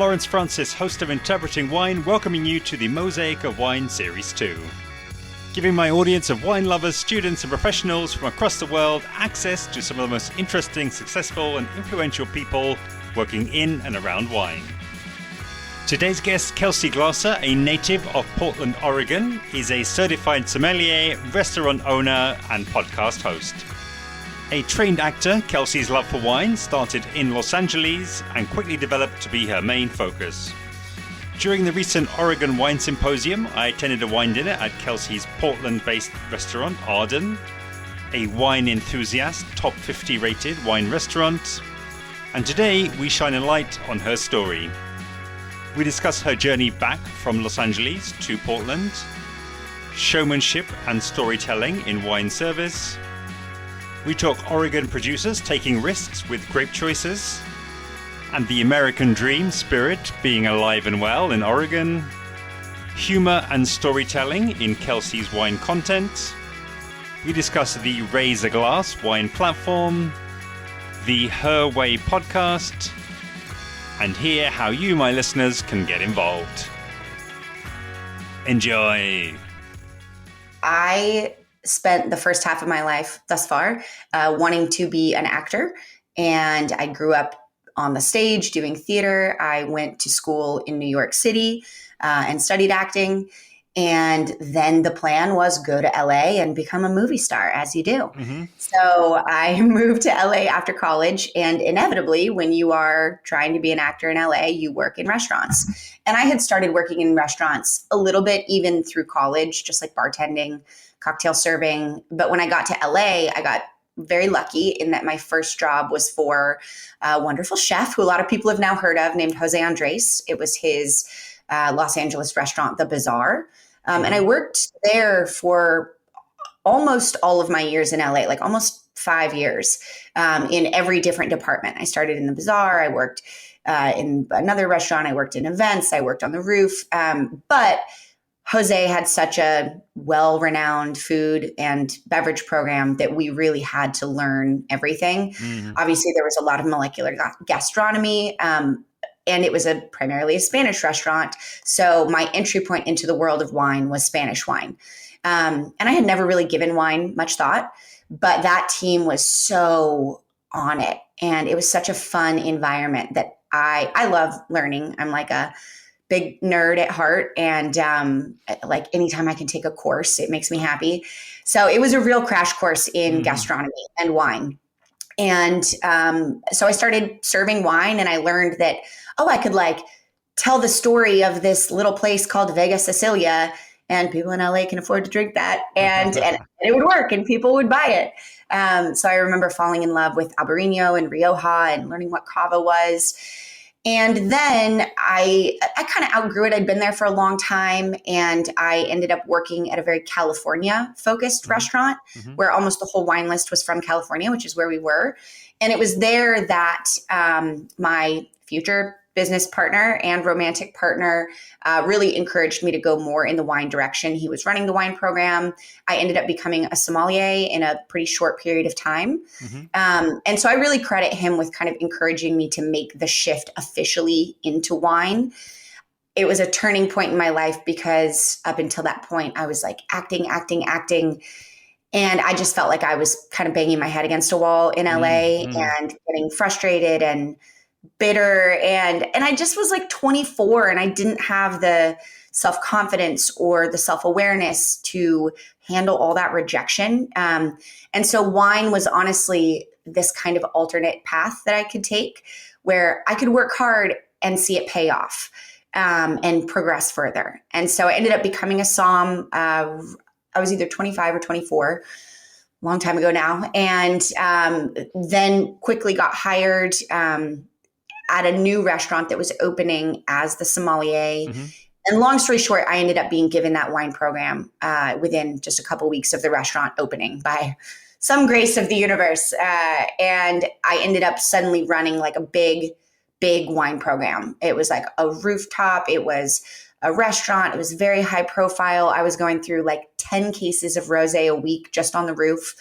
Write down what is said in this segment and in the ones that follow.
Lawrence Francis, host of Interpreting Wine, welcoming you to the Mosaic of Wine Series 2. Giving my audience of wine lovers, students and professionals from across the world access to some of the most interesting, successful and influential people working in and around wine. Today's guest, Kelsey Glasser, a native of Portland, Oregon, is a certified sommelier, restaurant owner and podcast host. A trained actor, Kelsey's love for wine started in Los Angeles and quickly developed to be her main focus. During the recent Oregon Wine Symposium, I attended a wine dinner at Kelsey's Portland-based restaurant, Arden, a Wine Enthusiast top 50 rated wine restaurant. And today we shine a light on her story. We discuss her journey back from Los Angeles to Portland, showmanship and storytelling in wine service. We talk Oregon producers taking risks with grape choices, and the American dream spirit being alive and well in Oregon, humor and storytelling in Kelsey's wine content. We discuss the Raise a Glass wine platform, the Her Way podcast, and hear how you, my listeners, can get involved. Enjoy. I spent the first half of my life thus far wanting to be an actor, and I grew up on the stage doing theater. I went to school in New York City and studied acting, and then the plan was go to LA and become a movie star, as you do. Mm-hmm. So I moved to LA after college, and inevitably when you are trying to be an actor in LA, you work in restaurants. And I had started working in restaurants a little bit even through college, just like bartending, cocktail serving. But when I got to LA, I got very lucky in that my first job was for a wonderful chef who a lot of people have now heard of, named Jose Andres. It was his Los Angeles restaurant, The Bazaar. And I worked there for almost all of my years in LA, like almost 5 years in every different department. I started in The Bazaar. I worked in another restaurant. I worked in events. I worked on the roof. But Jose had such a well-renowned food and beverage program that we really had to learn everything. Mm-hmm. Obviously, there was a lot of molecular gastronomy, and it was primarily a Spanish restaurant. So my entry point into the world of wine was Spanish wine. And I had never really given wine much thought, but that team was so on it. And it was such a fun environment that I love learning. I'm like a big nerd at heart. And like anytime I can take a course, it makes me happy. So it was a real crash course in gastronomy and wine. And so I started serving wine, and I learned that, I could like tell the story of this little place called Vega Sicilia, and people in LA can afford to drink that. And it would work and people would buy it. So I remember falling in love with Albarino and Rioja and learning what Cava was. And then I kind of outgrew it. I'd been there for a long time, and I ended up working at a very California-focused restaurant where almost the whole wine list was from California, which is where we were. And it was there that my future business partner and romantic partner really encouraged me to go more in the wine direction. He was running the wine program. I ended up becoming a sommelier in a pretty short period of time. And so I really credit him with kind of encouraging me to make the shift officially into wine. It was a turning point in my life because up until that point, I was like acting. And I just felt like I was kind of banging my head against a wall in LA and getting frustrated and bitter. And I just was like 24, and I didn't have the self-confidence or the self-awareness to handle all that rejection. And so wine was honestly this kind of alternate path that I could take where I could work hard and see it pay off and progress further. And so I ended up becoming a somm. I was either 25 or 24, a long time ago now. And then quickly got hired at a new restaurant that was opening as the sommelier. And long story short, I ended up being given that wine program within just a couple of weeks of the restaurant opening by some grace of the universe. And I ended up suddenly running like a big wine program. It was like a rooftop. It was a restaurant. It was very high profile. I was going through like 10 cases of rosé a week just on the roof.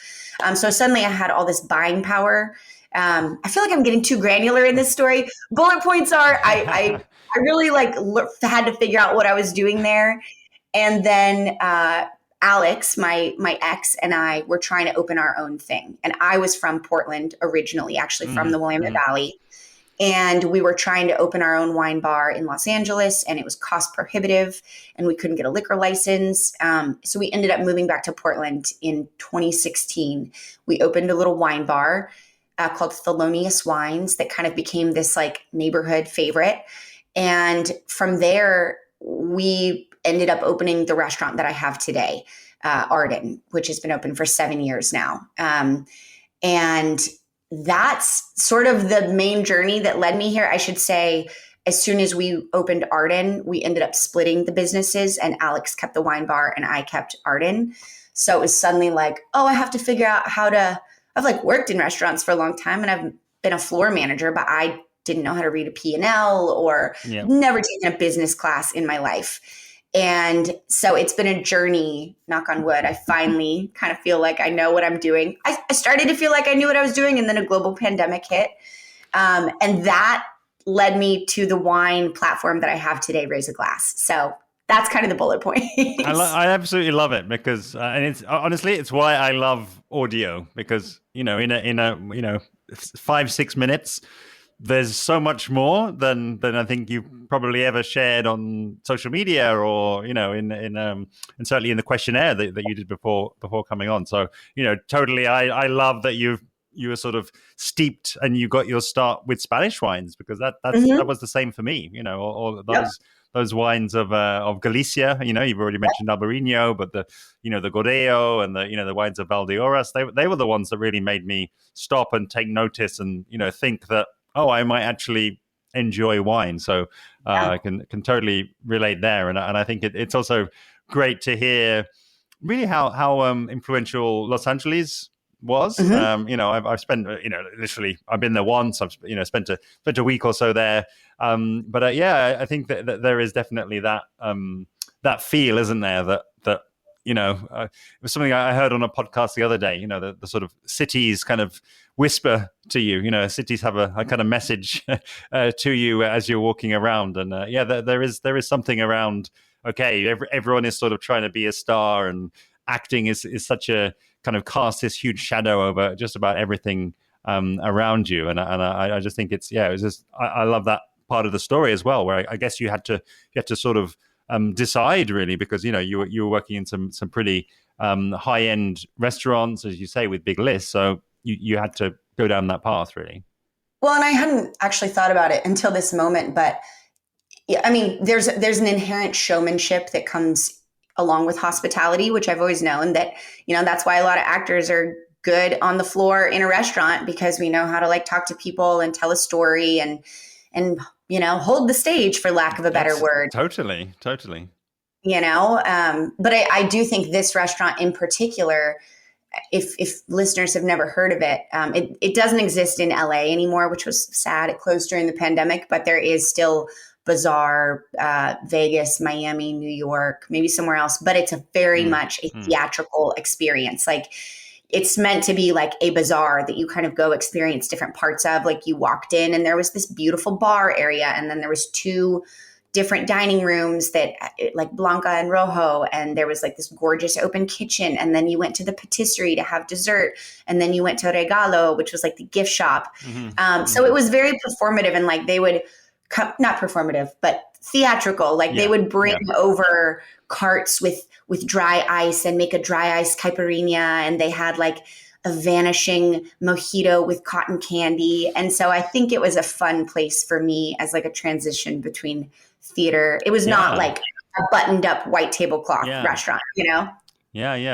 So suddenly I had all this buying power. I feel like I'm getting too granular in this story. Bullet points are I I really like had to figure out what I was doing there. And then Alex, my ex, and I were trying to open our own thing. And I was from Portland originally, actually from the Willamette Valley. And we were trying to open our own wine bar in Los Angeles, and it was cost prohibitive, and we couldn't get a liquor license. So we ended up moving back to Portland in 2016. We opened a little wine bar called Thelonious Wines that kind of became this like neighborhood favorite. And from there, we ended up opening the restaurant that I have today, Arden, which has been open for 7 years now. And that's sort of the main journey that led me here. I should say, as soon as we opened Arden, we ended up splitting the businesses, and Alex kept the wine bar and I kept Arden. So it was suddenly like, oh, I have to figure out how to, I've like worked in restaurants for a long time and I've been a floor manager, but I didn't know how to read a P&L or never taken a business class in my life. And so it's been a journey, knock on wood. I finally kind of feel like I know what I'm doing. I started to feel like I knew what I was doing, and then a global pandemic hit. And that led me to the wine platform that I have today, Raise a Glass. So that's kind of the bullet point. I absolutely love it because, and it's honestly, it's why I love audio, because, in a 5-6 minutes, there's so much more than I think you've probably ever shared on social media or, and certainly in the questionnaire that you did before coming on. So, totally. I love that you were sort of steeped and you got your start with Spanish wines, because that was the same for me, all those wines of Galicia, you've already mentioned Albarino, but the Godello and the wines of Valdeorras, they were the ones that really made me stop and take notice and, think that, oh, I might actually enjoy wine. So I can totally relate there. And I think it's also great to hear really how influential Los Angeles was. I've spent, literally, I've been there once. I've, spent a week or so there. But I think that there is definitely that feel, isn't there? That it was something I heard on a podcast the other day, the sort of cities kind of whisper to you, cities have a kind of message to you as you're walking around. And there is something around, okay, everyone is sort of trying to be a star, and acting is such a kind of casts this huge shadow over just about everything around you. And I just think it was just, I love that part of the story as well, where I guess you had to sort of decide really, because you were working in some pretty high end restaurants, as you say, with big lists. So you had to go down that path really. Well, and I hadn't actually thought about it until this moment, but I mean, there's an inherent showmanship that comes along with hospitality, which I've always known that, that's why a lot of actors are good on the floor in a restaurant, because we know how to like talk to people and tell a story and hold the stage, for lack of a better word. Totally. But I do think this restaurant in particular, if listeners have never heard of it, it doesn't exist in LA anymore, which was sad. It closed during the pandemic, but there is still Bazaar, Vegas, Miami, New York, maybe somewhere else, but it's a very much a theatrical experience. Like, it's meant to be like a bazaar that you kind of go experience different parts of. Like, you walked in and there was this beautiful bar area, and then there was 2 different dining rooms that like Blanca and Rojo, and there was like this gorgeous open kitchen, and then you went to the patisserie to have dessert, and then you went to Regalo, which was like the gift shop. So it was very performative, and like they would come, not performative, but theatrical. Like they would bring over carts with dry ice and make a dry ice caipirinha, and they had like a vanishing mojito with cotton candy. And so I think it was a fun place for me as like a transition between theater. It was not like a buttoned up white tablecloth restaurant, Yeah.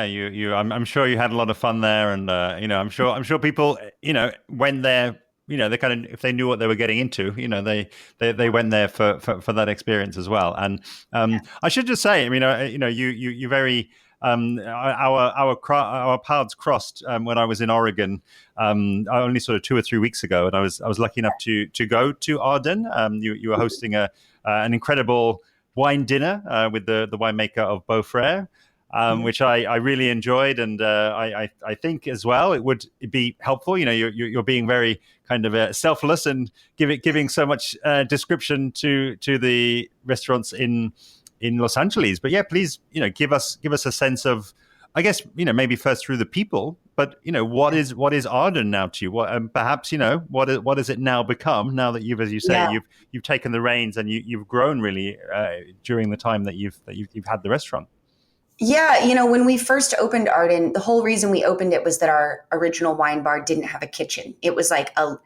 I'm sure you had a lot of fun there, and I'm sure people, went there. They kind of, if they knew what they were getting into, they went there for that experience as well. And I should just say, I mean, you very our paths crossed when I was in Oregon only sort of 2 or 3 weeks ago, and I was lucky enough to go to Arden. You were hosting an incredible wine dinner with the winemaker of Beaufrere. which I really enjoyed. And I think as well, it would be helpful. You're being very kind of selfless and giving so much description to the restaurants in Los Angeles. But yeah, please, give us a sense of, I guess, maybe first through the people, but what is Arden now to you? What, and perhaps, what has it now become, now that you've, as you say, you've taken the reins and you've grown really during the time that you've had the restaurant. Yeah, when we first opened Arden, the whole reason we opened it was that our original wine bar didn't have a kitchen. It was like a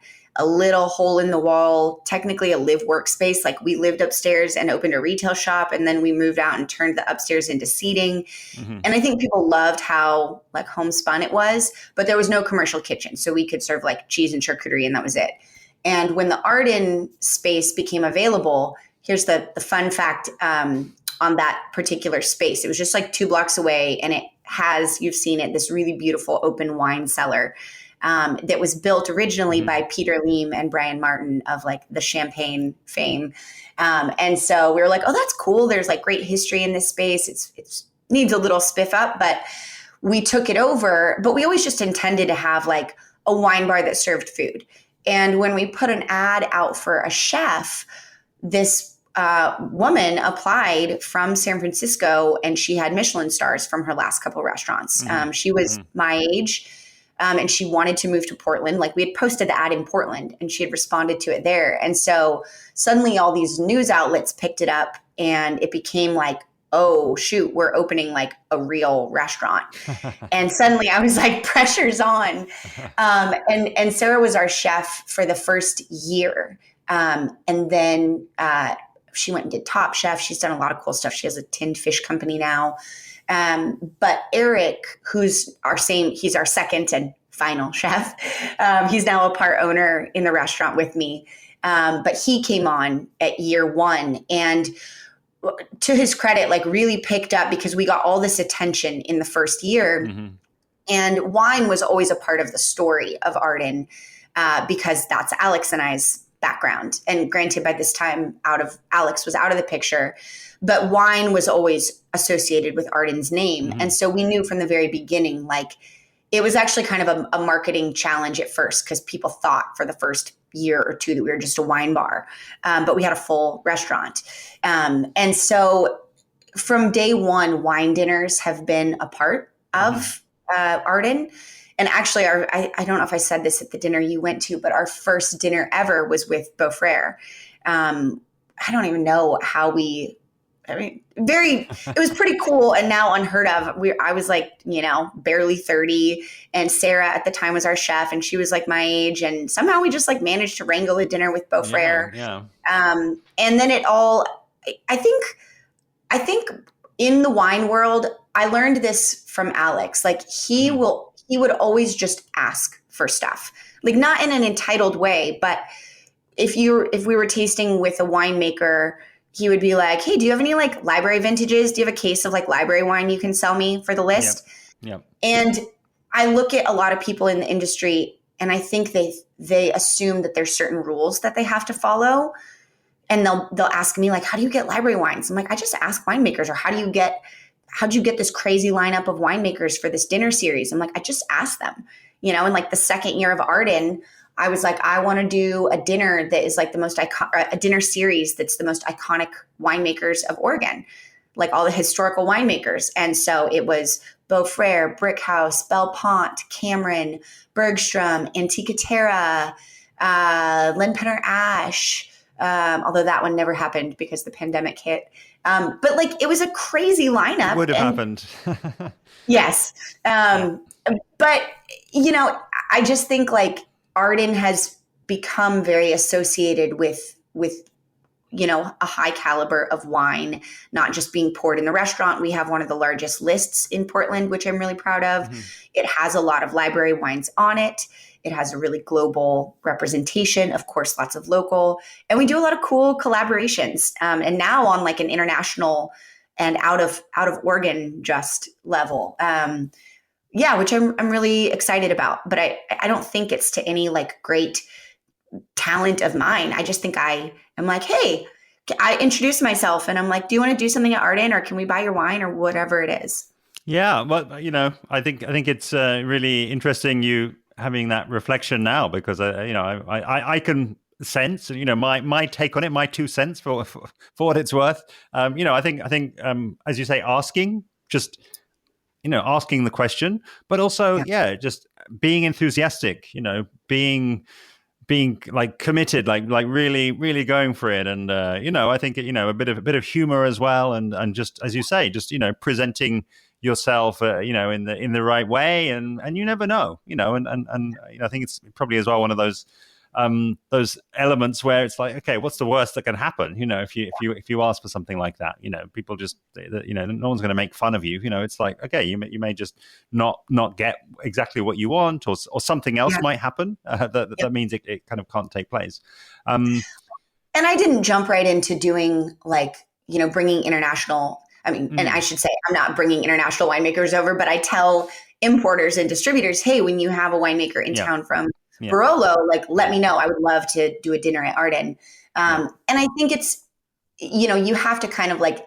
little hole in the wall, technically a live workspace. Like we lived upstairs and opened a retail shop, and then we moved out and turned the upstairs into seating. Mm-hmm. And I think people loved how like homespun it was, but there was no commercial kitchen. So we could serve like cheese and charcuterie, and that was it. And when the Arden space became available, here's the fun fact on that particular space. It was just like 2 blocks away, and it has, you've seen it, this really beautiful open wine cellar. That was built originally by Peter Leem and Brian Martin of like the champagne fame. And so we were like, oh, that's cool. There's like great history in this space. It needs a little spiff up, but we took it over. But we always just intended to have like a wine bar that served food. And when we put an ad out for a chef, this woman applied from San Francisco, and she had Michelin stars from her last couple restaurants. She was my age. And she wanted to move to Portland. Like we had posted the ad in Portland, and she had responded to it there. And so suddenly all these news outlets picked it up, and it became like, oh shoot, we're opening like a real restaurant. And suddenly I was like, pressure's on. And Sarah was our chef for the first year. And then she went and did Top Chef. She's done a lot of cool stuff. She has a tinned fish company now. But Eric, he's our second and final chef. He's now a part owner in the restaurant with me. But he came on at year 1, and to his credit, like really picked up because we got all this attention in the first year. Mm-hmm. And wine was always a part of the story of Arden, because that's Alex and I's background. And granted, by this time Alex was out of the picture, but wine was always associated with Arden's name. Mm-hmm. And so we knew from the very beginning, like it was actually kind of a marketing challenge at first, because people thought for the first year or 2 that we were just a wine bar, but we had a full restaurant. And so from day 1, wine dinners have been a part of Arden. And actually, I don't know if I said this at the dinner you went to, but our first dinner ever was with Beaufrere. I don't even know how it was pretty cool and now unheard of. I was like, barely 30, and Sarah at the time was our chef, and she was like my age, and somehow we just like managed to wrangle a dinner with Beaufrere. Yeah. And then I think in the wine world, I learned this from Alex. Like he would always just ask for stuff, like not in an entitled way, but if we were tasting with a winemaker, he would be like, hey, do you have any like library vintages? Do you have a case of like library wine you can sell me for the list? Yep. And I look at a lot of people in the industry, and I think they assume that there's certain rules that they have to follow. And they'll ask me like, how do you get library wines? I'm like, I just ask winemakers. Or how'd you get this crazy lineup of winemakers for this dinner series? I'm like, I just asked them, and like the second year of Arden, I was like, I want to do a dinner that is like the most a dinner series that's the most iconic winemakers of Oregon, like all the historical winemakers. And so it was Beaufrere, Brickhouse, Belpont, Cameron, Bergstrom, Antica Terra, Lindpenner Ash, although that one never happened because the pandemic hit. But like it was a crazy lineup. It would have happened. Yes. But, I just think like Arden has become very associated with a high caliber of wine, not just being poured in the restaurant. We have one of the largest lists in Portland, which I'm really proud of. Mm-hmm. It has a lot of library wines on it. It has a really global representation, of course, lots of local, and we do a lot of cool collaborations. And now on like an international and out of Oregon just level. Which I'm really excited about, but I don't think it's to any like great talent of mine. I just think I am like, hey, I introduce myself and I'm like, do you want to do something at Arden, or can we buy your wine, or whatever it is? Yeah, well, I think it's really interesting you having that reflection now because I can sense, my take on it, my 2 cents for what it's worth. I think as you say, just asking the question, but also, Yeah. yeah, just being enthusiastic, being like committed, like really, really going for it, and I think a bit of humor as well, and just as you say, just presenting yourself, in the right way, and you never know, and I think it's probably as well one of those elements where it's like, okay, what's the worst that can happen? If you ask for something like that, people just, no one's going to make fun of you. It's like, okay, you may just not get exactly what you want, or something else Yeah. might happen that means it kind of can't take place. Um, And I didn't jump right into doing like, bringing international. I mean, and I mm, should say, I'm not bringing international winemakers over, but I tell importers and distributors, hey, when you have a winemaker in yeah, town from yeah, Barolo, like, let me know. I would love to do a dinner at Arden. yeah. And I think it's, you have to kind of like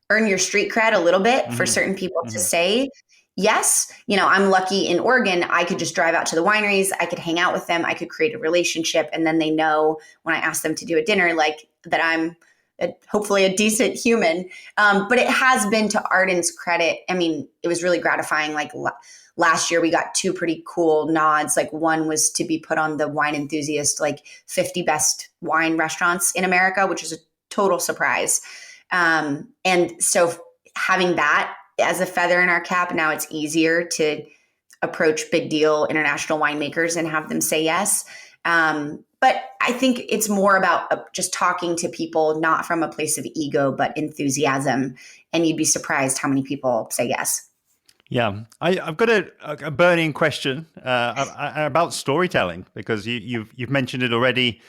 earn your street cred a little bit for Hmm. certain people to Hmm. say yes. I'm lucky in Oregon. I could just drive out to the wineries. I could hang out with them. I could create a relationship. And then they know when I ask them to do a dinner, like that I'm hopefully a decent human. But it has been, to Arden's credit, I mean, it was really gratifying. Like last year, we got 2 pretty cool nods. Like one was to be put on the Wine Enthusiast, like 50 best wine restaurants in America, which is a total surprise. And so having that as a feather in our cap, now it's easier to approach big deal international winemakers and have them say yes. But I think it's more about just talking to people, not from a place of ego, but enthusiasm. And you'd be surprised how many people say yes. Yeah, I've got a burning question about storytelling, because you've mentioned it already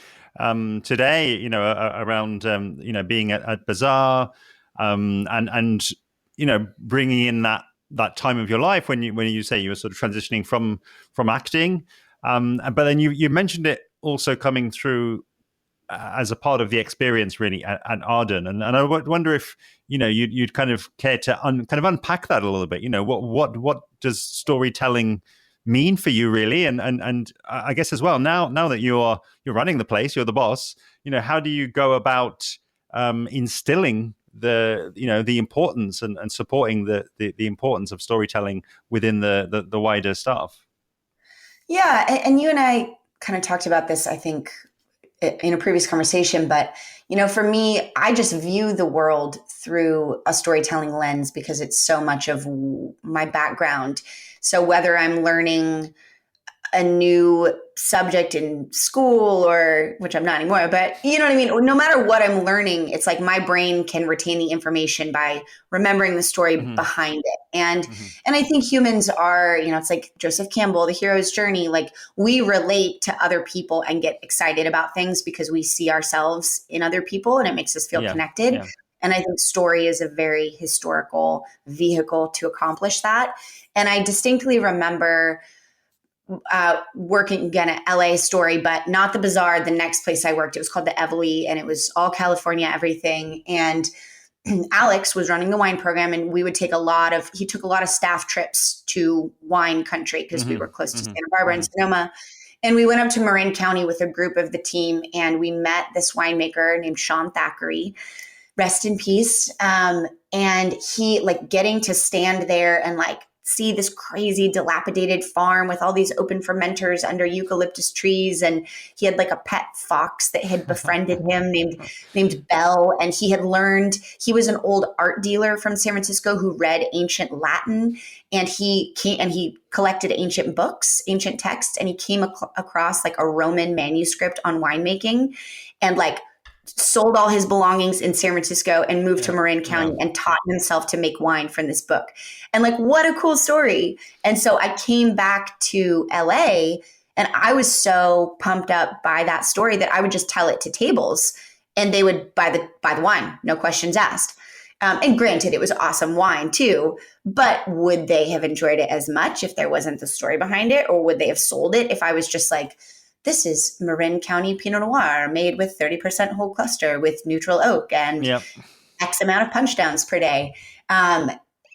today. Around being at Bazaar, and bringing in that time of your life when you say you were sort of transitioning from acting, but then you mentioned it also coming through as a part of the experience, really, at Arden, and I wonder if you'd kind of care to kind of unpack that a little bit. What does storytelling mean for you, really, and I guess as well, now that you're running the place, you're the boss. How do you go about instilling the importance and supporting the importance of storytelling within the wider staff? Yeah. And you and I kind of talked about this, I think, in a previous conversation, but for me, I just view the world through a storytelling lens because it's so much of my background. So whether I'm learning a new subject in school, or which I'm not anymore, but you know what I mean? No matter what I'm learning, it's like my brain can retain the information by remembering the story Hmm. behind it. And Hmm. and I think humans are, it's like Joseph Campbell, The Hero's Journey. Like we relate to other people and get excited about things because we see ourselves in other people and it makes us feel Yeah, connected. yeah. And I think story is a very historical vehicle to accomplish that. And I distinctly remember working again at LA story, but not the Bazaar. The next place I worked, it was called the Evely, and it was all California, everything. And Alex was running the wine program, and he took a lot of staff trips to wine country because we Hmm. were close to Hmm. Santa Barbara and Hmm. Sonoma. And we went up to Marin County with a group of the team, and we met this winemaker named Sean Thackeray, rest in peace. And he, like, getting to stand there and like see this crazy dilapidated farm with all these open fermenters under eucalyptus trees. And he had like a pet fox that had befriended him named Belle. And he was an old art dealer from San Francisco who read ancient Latin. And he collected ancient books, ancient texts. And he came across like a Roman manuscript on winemaking, and like sold all his belongings in San Francisco and moved to Yeah, Marin yeah. County and taught himself to make wine from this book. And like, what a cool story. And so I came back to LA and I was so pumped up by that story that I would just tell it to tables and they would buy the wine, no questions asked. And granted, it was awesome wine too, but would they have enjoyed it as much if there wasn't the story behind it? Or would they have sold it if I was just like, this is Marin County Pinot Noir made with 30% whole cluster with neutral oak and Yeah. X amount of punch downs per day.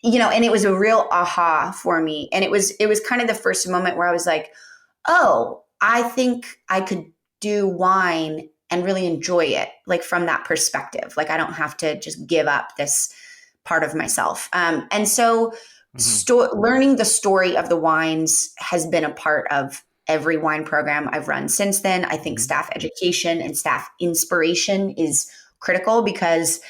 and it was a real aha for me. And it was kind of the first moment where I was like, oh, I think I could do wine and really enjoy it, like from that perspective. Like I don't have to just give up this part of myself. And so learning the story of the wines has been a part of every wine program I've run since then. I think staff education and staff inspiration is critical because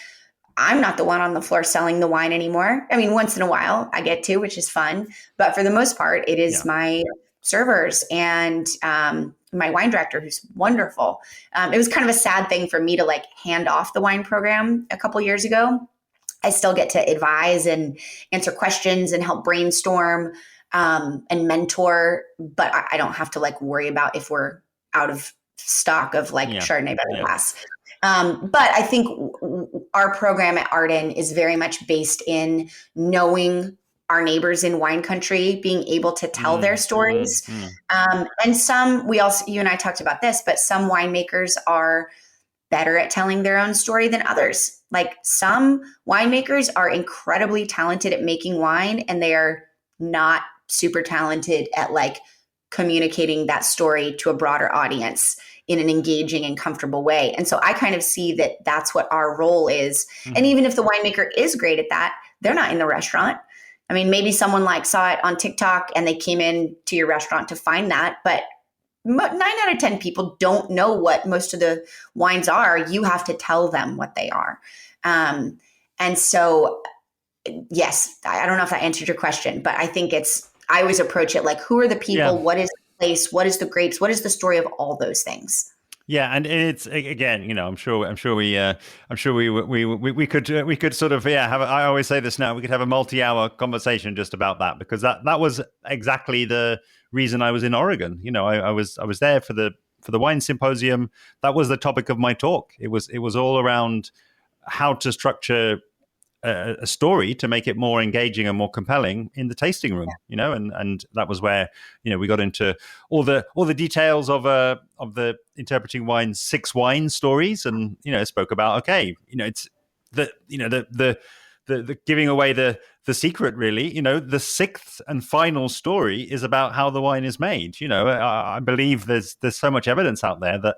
I'm not the one on the floor selling the wine anymore. I mean, once in a while I get to, which is fun. But for the most part, it is my servers and my wine director, who's wonderful. It was kind of a sad thing for me to like hand off the wine program a couple years ago. I still get to advise and answer questions and help brainstorm and mentor, but I don't have to like worry about if we're out of stock of like Chardonnay by the glass. But I think our program at Arden is very much based in knowing our neighbors in wine country, being able to tell their stories. And some, you and I talked about this, but some winemakers are better at telling their own story than others. Like some winemakers are incredibly talented at making wine, and they are not super talented at like communicating that story to a broader audience in an engaging and comfortable way. And so I kind of see that that's what our role is. And even if the winemaker is great at that, they're not in the restaurant. I mean, maybe someone like saw it on TikTok and they came in to your restaurant to find that, but 9 out of 10 people don't know what most of the wines are. You have to tell them what they are. And so, yes, I don't know if that answered your question, but I think I always approach it like, who are the people? What is the place? What is the grapes? What is the story of all those things? Yeah, and it's again, I'm sure we could sort of have. I always say this now. We could have a multi-hour conversation just about that, because that was exactly the reason I was in Oregon. I was there for the wine symposium. That was the topic of my talk. It was all around how to structure a story to make it more engaging and more compelling in the tasting room, and that was where we got into all the details of the Interpreting Wine's 6 wine stories, and spoke about it's the giving away the secret, really. The 6th and final story is about how the wine is made. I believe there's so much evidence out there that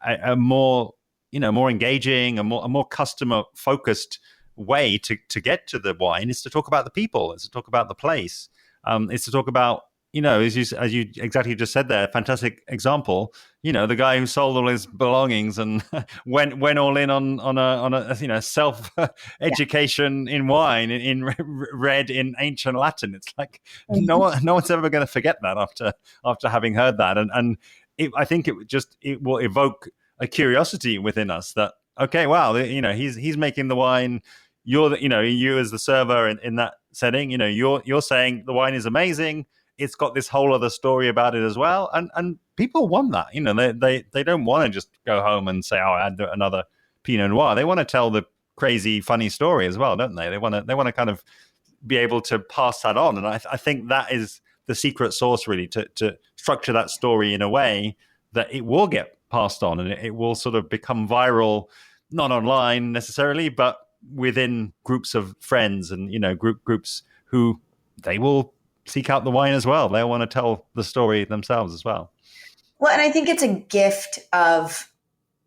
a more engaging, a more customer focused way to get to the wine is to talk about the people, is to talk about the place, is to talk about as you exactly just said there, fantastic example, the guy who sold all his belongings and went all in on a self education in wine read in ancient Latin. It's like no one's ever going to forget that after having heard that, and I think it will evoke a curiosity within us that, okay, wow, he's making the wine. You as the server in that setting, you're saying the wine is amazing. It's got this whole other story about it as well, and people want that. They don't want to just go home and say, oh, I had another Pinot Noir. They want to tell the crazy, funny story as well, don't they? They want to kind of be able to pass that on, and I think that is the secret sauce, really, to structure that story in a way that it will get passed on and it will sort of become viral, not online necessarily, but within groups of friends and groups who they will seek out the wine as well. They'll want to tell the story themselves as well. Well, and I think it's a gift of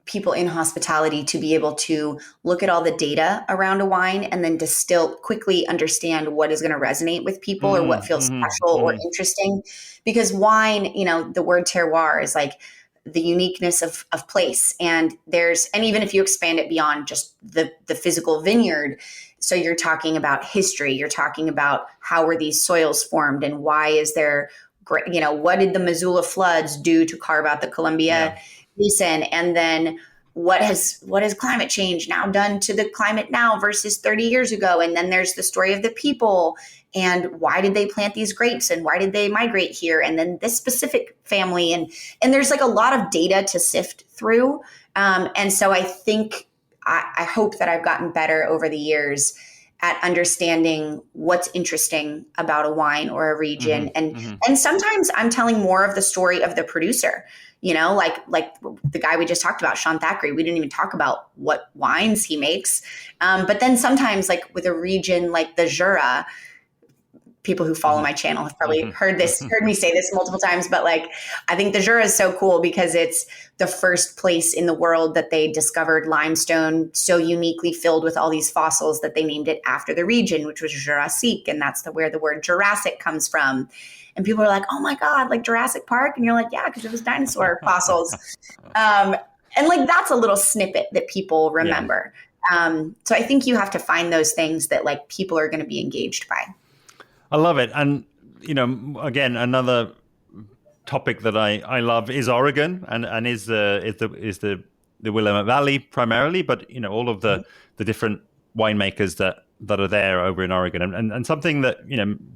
people in hospitality to be able to look at all the data around a wine and then distill, quickly understand what is going to resonate with people or what feels special or interesting. Because wine, the word terroir is like the uniqueness of place. And even if you expand it beyond just the physical vineyard, so you're talking about history, you're talking about how were these soils formed and why is there, what did the Missoula floods do to carve out the Columbia Basin? And then what has climate change now done to the climate now versus 30 years ago? And then there's the story of the people and why did they plant these grapes and why did they migrate here? And then this specific family. And there's like a lot of data to sift through. And so I think I hope that I've gotten better over the years at understanding what's interesting about a wine or a region. And sometimes I'm telling more of the story of the producer, like the guy we just talked about, Sean Thackeray. We didn't even talk about what wines he makes. But then sometimes, like with a region like the Jura, people who follow my channel have probably heard me say this multiple times, but like, I think the Jura is so cool because it's the first place in the world that they discovered limestone so uniquely filled with all these fossils that they named it after the region, which was Jurassique. And that's where the word Jurassic comes from. And people are like, oh my God, like Jurassic Park. And you're like, yeah, because it was dinosaur fossils. And like, that's a little snippet that people remember. So I think you have to find those things that like people are going to be engaged by. I love it. And, again, another topic that I love is Oregon and is the Willamette Valley primarily, but, all of the different winemakers that are there over in Oregon. And something that,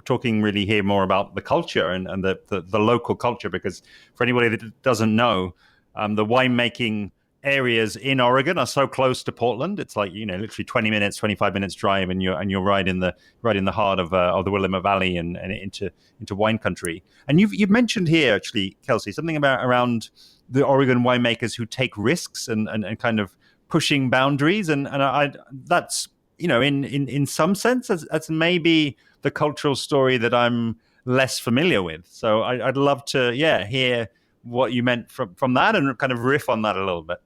talking really here more about the culture and the local culture, because for anybody that doesn't know, the winemaking areas in Oregon are so close to Portland. It's like, literally 20 minutes, 25 minutes drive, and you're right in the heart of the Willamette Valley and into wine country. And you've mentioned here, actually, Kelsey, something around the Oregon winemakers who take risks and kind of pushing boundaries. And I that's, in some sense, that's maybe the cultural story that I'm less familiar with. So I'd love to, hear what you meant from that and kind of riff on that a little bit.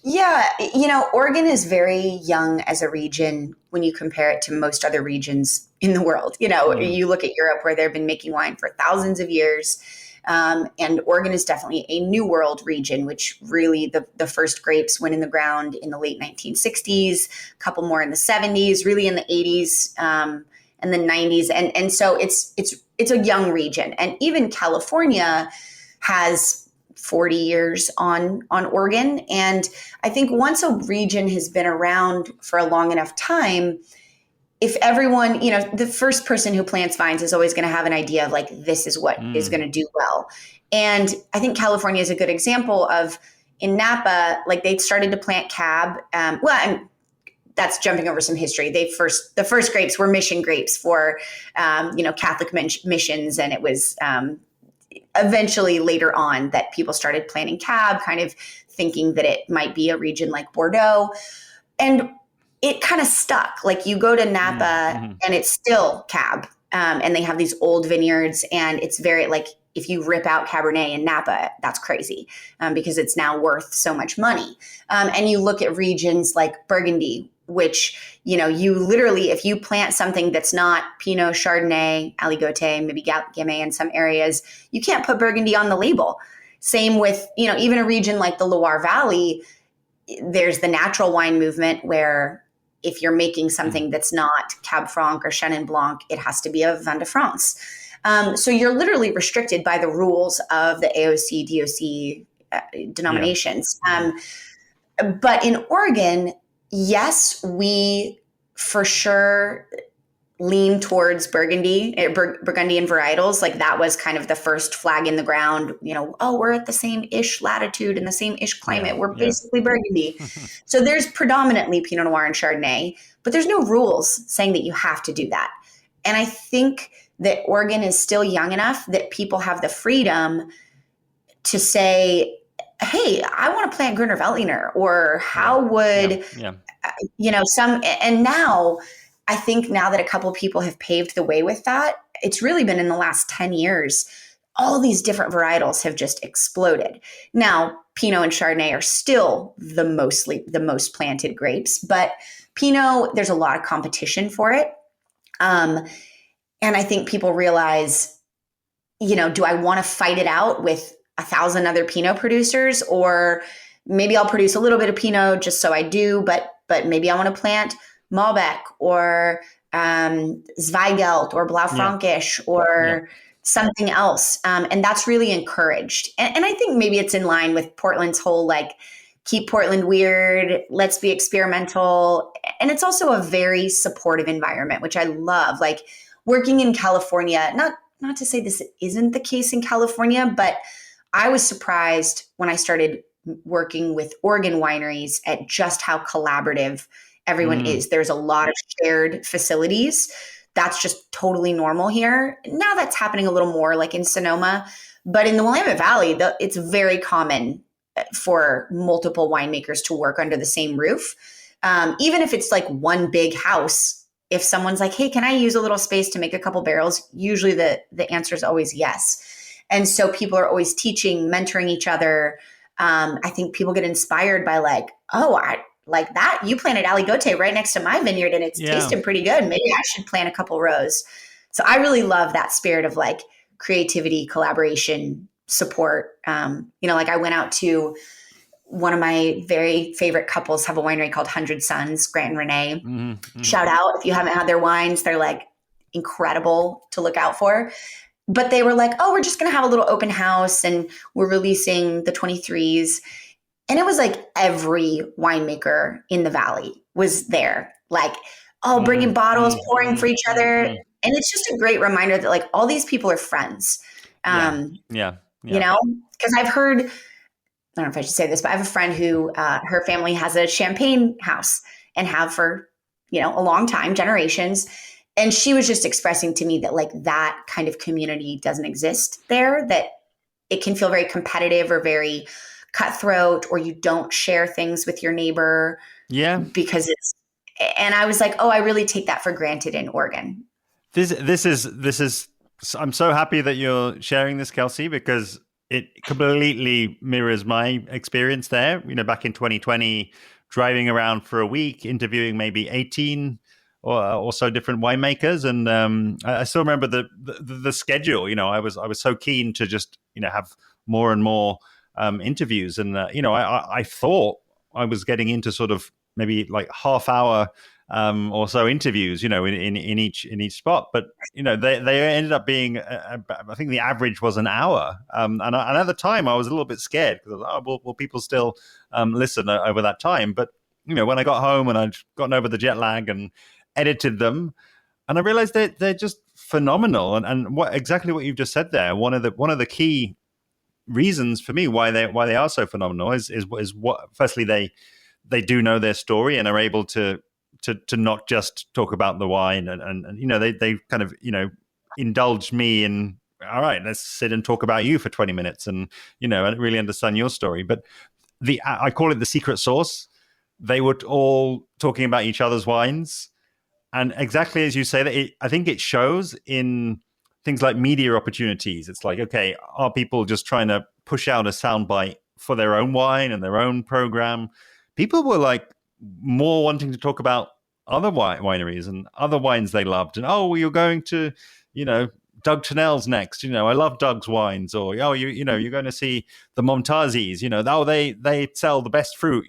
Yeah, Oregon is very young as a region when you compare it to most other regions in the world. You look at Europe where they've been making wine for thousands of years. And Oregon is definitely a New World region, which really the first grapes went in the ground in the late 1960s, a couple more in the 70s, really in the 80s and the 90s. And so it's a young region. And even California has 40 years on Oregon. And I think once a region has been around for a long enough time, if everyone, the first person who plants vines is always going to have an idea of like, this is what is going to do well. And I think California is a good example of in Napa, like they started to plant Cab. That's jumping over some history. The first grapes were mission grapes for, Catholic missions. And it was, eventually later on that people started planting Cab, kind of thinking that it might be a region like Bordeaux. And it kind of stuck. Like you go to Napa and it's still Cab. And they have these old vineyards and it's very like, if you rip out Cabernet in Napa, that's crazy because it's now worth so much money. And you look at regions like Burgundy, which, you literally, if you plant something that's not Pinot, Chardonnay, Aligoté, maybe Gamay in some areas, you can't put Burgundy on the label. Same with, even a region like the Loire Valley, there's the natural wine movement where if you're making something that's not Cab Franc or Chenin Blanc, it has to be a Vin de France. So you're literally restricted by the rules of the AOC, DOC denominations. But in Oregon, yes, we for sure lean towards Burgundian varietals. Like that was kind of the first flag in the ground, we're at the same-ish latitude and the same-ish climate. We're basically Burgundy. So there's predominantly Pinot Noir and Chardonnay, but there's no rules saying that you have to do that. And I think that Oregon is still young enough that people have the freedom to say, hey, I want to plant Gruner Veltliner, or how would, and now I think now that a couple of people have paved the way with that, it's really been in the last 10 years, all these different varietals have just exploded. Now, Pinot and Chardonnay are still the most planted grapes, but Pinot, there's a lot of competition for it. And I think people realize, do I want to fight it out with 1,000 other Pinot producers, or maybe I'll produce a little bit of Pinot just so I do, but maybe I want to plant Malbec or Zweigelt or Blaufränkisch or something else. And that's really encouraged. And I think maybe it's in line with Portland's whole, like, keep Portland weird, let's be experimental. And it's also a very supportive environment, which I love. Like working in California, not to say this isn't the case in California, but I was surprised when I started working with Oregon wineries at just how collaborative everyone is. There's a lot of shared facilities. That's just totally normal here. Now that's happening a little more like in Sonoma, but in the Willamette Valley, it's very common for multiple winemakers to work under the same roof. Even if it's like one big house, if someone's like, hey, can I use a little space to make a couple barrels? Usually the answer is always yes. And so people are always teaching, mentoring each other. I think people get inspired by like, oh, I like that. You planted aligote right next to my vineyard and it's tasting pretty good. Maybe I should plant a couple rows. So I really love that spirit of like creativity, collaboration, support. Like I went out to one of my very favorite couples have a winery called 100 Sons, Grant and Renee. Mm-hmm, mm-hmm. Shout out if you haven't had their wines. They're like incredible to look out for. But they were like, oh, we're just going to have a little open house and we're releasing the 23s. And it was like every winemaker in the valley was there, like, oh, bringing bottles, pouring for each other. And it's just a great reminder that like all these people are friends. Because I've heard, I don't know if I should say this, but I have a friend who her family has a champagne house and have for, a long time, generations. And she was just expressing to me that like that kind of community doesn't exist there, that it can feel very competitive or very cutthroat, or you don't share things with your neighbor. Yeah. Because and I was like, oh, I really take that for granted in Oregon. This is, I'm so happy that you're sharing this, Kelsey, because it completely mirrors my experience there. Back in 2020, driving around for a week, interviewing maybe 18 or so different winemakers, and I still remember the schedule. I was so keen to just have more and more interviews, and I thought I was getting into sort of maybe like half hour or so interviews, in each spot, but they ended up being I think the average was an hour, and at the time I was a little bit scared because will people still listen over that time? But when I got home and I'd gotten over the jet lag and edited them, and I realized that they're just phenomenal, and exactly what you've just said there. One of the key reasons for me why they are so phenomenal is what, firstly, they do know their story and are able to not just talk about the wine, and they kind of indulge me in, all right, let's sit and talk about you for 20 minutes and really understand your story. But I call it the secret sauce. They were all talking about each other's wines, and exactly as you say that, I think it shows in things like media opportunities. It's like, okay, are people just trying to push out a soundbite for their own wine and their own program? People were like more wanting to talk about other wineries and other wines they loved. And, oh, well, you're going to, Doug Tonnell's next. I love Doug's wines. Or, oh, you're going to see the Momtazis. Oh, they sell the best fruit.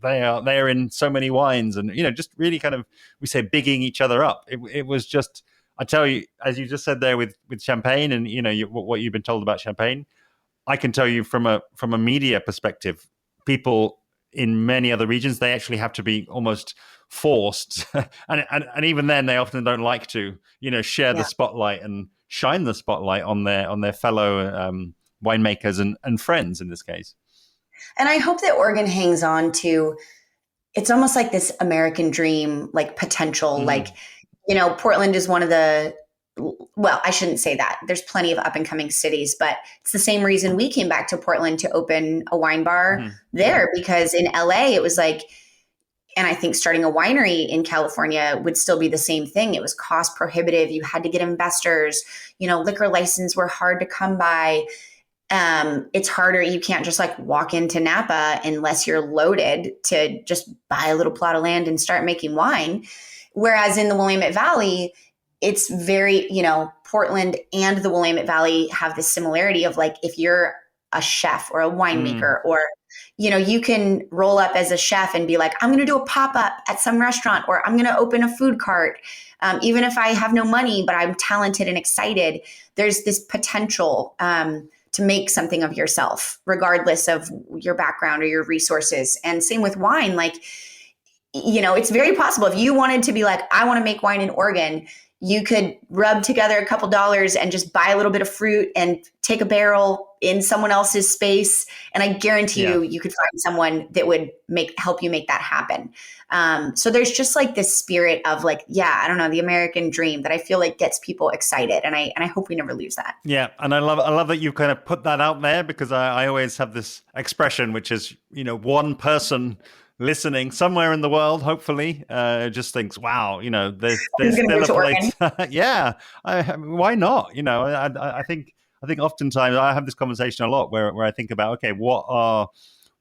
They're in so many wines, and just really kind of, we say, bigging each other up. It was just, I tell you, as you just said there with champagne, and what you've been told about champagne, I can tell you from a media perspective, people in many other regions, they actually have to be almost forced, and even then, they often don't like to share the spotlight and shine the spotlight on their fellow winemakers and friends in this case. And I hope that Oregon hangs on to, it's almost like this American dream, like potential, like, Portland is one of the, well, I shouldn't say that. There's plenty of up and coming cities, but it's the same reason we came back to Portland to open a wine bar there, because in LA, it was like, and I think starting a winery in California would still be the same thing. It was cost prohibitive. You had to get investors, liquor licenses were hard to come by. It's harder. You can't just like walk into Napa unless you're loaded to just buy a little plot of land and start making wine. Whereas in the Willamette Valley, it's very, Portland and the Willamette Valley have this similarity of like, if you're a chef or a winemaker or, you can roll up as a chef and be like, I'm going to do a pop-up at some restaurant, or I'm going to open a food cart. Even if I have no money, but I'm talented and excited, there's this potential, to make something of yourself, regardless of your background or your resources. And same with wine. Like, it's very possible if you wanted to be like, I want to make wine in Oregon, you could rub together a couple dollars and just buy a little bit of fruit and take a barrel in someone else's space. And I guarantee you could find someone that would help you make that happen. So there's just like this spirit of like, I don't know, the American dream that I feel like gets people excited. And I hope we never lose that. Yeah. And I love that you kind of put that out there, because I always have this expression, which is, one person listening somewhere in the world, hopefully, just thinks, wow, there's still a place. Why not? I think oftentimes I have this conversation a lot where I think about, okay, what are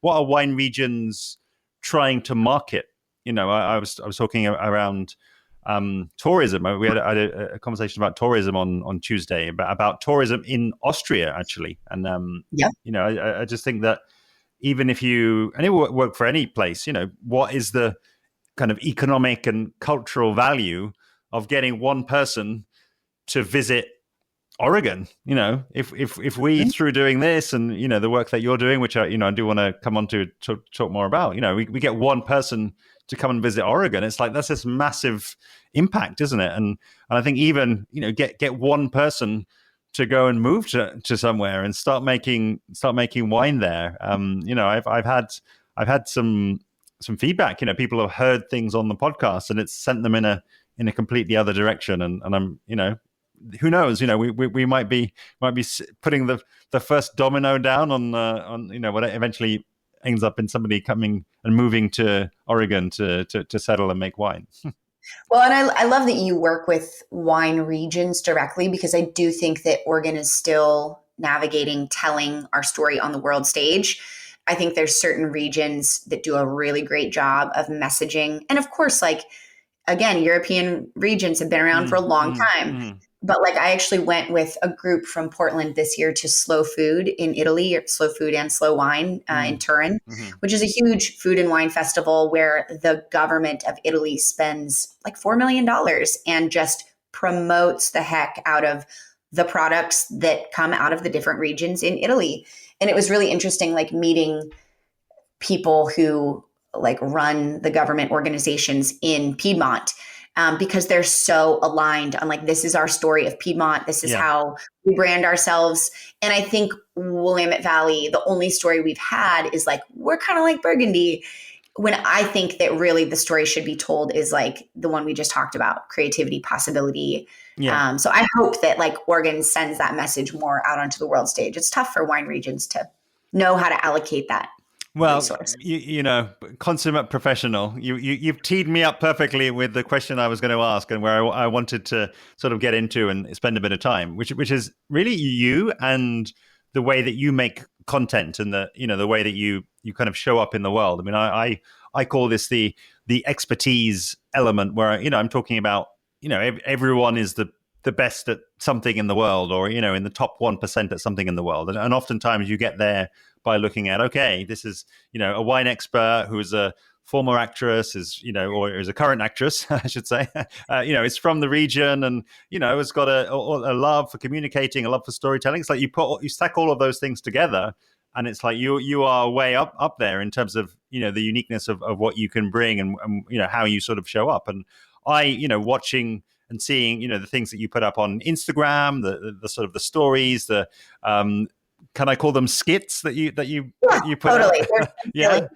wine regions trying to market? I was talking around tourism. We had a conversation about tourism on Tuesday about tourism in Austria, actually, and I just think that even if and it will work for any place, what is the kind of economic and cultural value of getting one person to visit Oregon? If we, through doing this and, the work that you're doing, which I do want to come on to talk more about, we get one person to come and visit Oregon. It's like, that's this massive impact, isn't it? And I think even, get one person to go and move to somewhere and start making wine there. I've had some feedback. People have heard things on the podcast and it's sent them in a completely other direction. And I'm, who knows? We might be putting the first domino down on what eventually ends up in somebody coming and moving to Oregon to settle and make wine. Well, and I love that you work with wine regions directly, because I do think that Oregon is still navigating, telling our story on the world stage. I think there's certain regions that do a really great job of messaging. And of course, like, again, European regions have been around for a long time. But like, I actually went with a group from Portland this year to Slow Food in Italy, or Slow Food and Slow Wine in Turin, which is a huge food and wine festival where the government of Italy spends like $4 million and just promotes the heck out of the products that come out of the different regions in Italy. And it was really interesting, like meeting people who like run the government organizations in Piedmont. Because they're so aligned on like, this is our story of Piedmont. This is how we brand ourselves. And I think Willamette Valley, the only story we've had is like, we're kind of like Burgundy. When I think that really the story should be told is like the one we just talked about, creativity, possibility. So I hope that like Oregon sends that message more out onto the world stage. It's tough for wine regions to know how to allocate that. Well, consummate professional. You've teed me up perfectly with the question I was going to ask, and where I wanted to sort of get into and spend a bit of time, which is really you and the way that you make content, and the way that you kind of show up in the world. I mean, I call this the expertise element, where I'm talking about everyone is the best at something in the world, or in the top 1% at something in the world, and oftentimes you get there by looking at, okay, this is, a wine expert who's a former actress, or is a current actress, I should say, is from the region, and, has got a love for communicating, a love for storytelling. It's like you stack all of those things together, and it's like you are way up there in terms of, the uniqueness of what you can bring, and how you sort of show up. And I, watching and seeing, the things that you put up on Instagram, the sort of the stories, the, can I call them skits that you put totally. up? Yeah,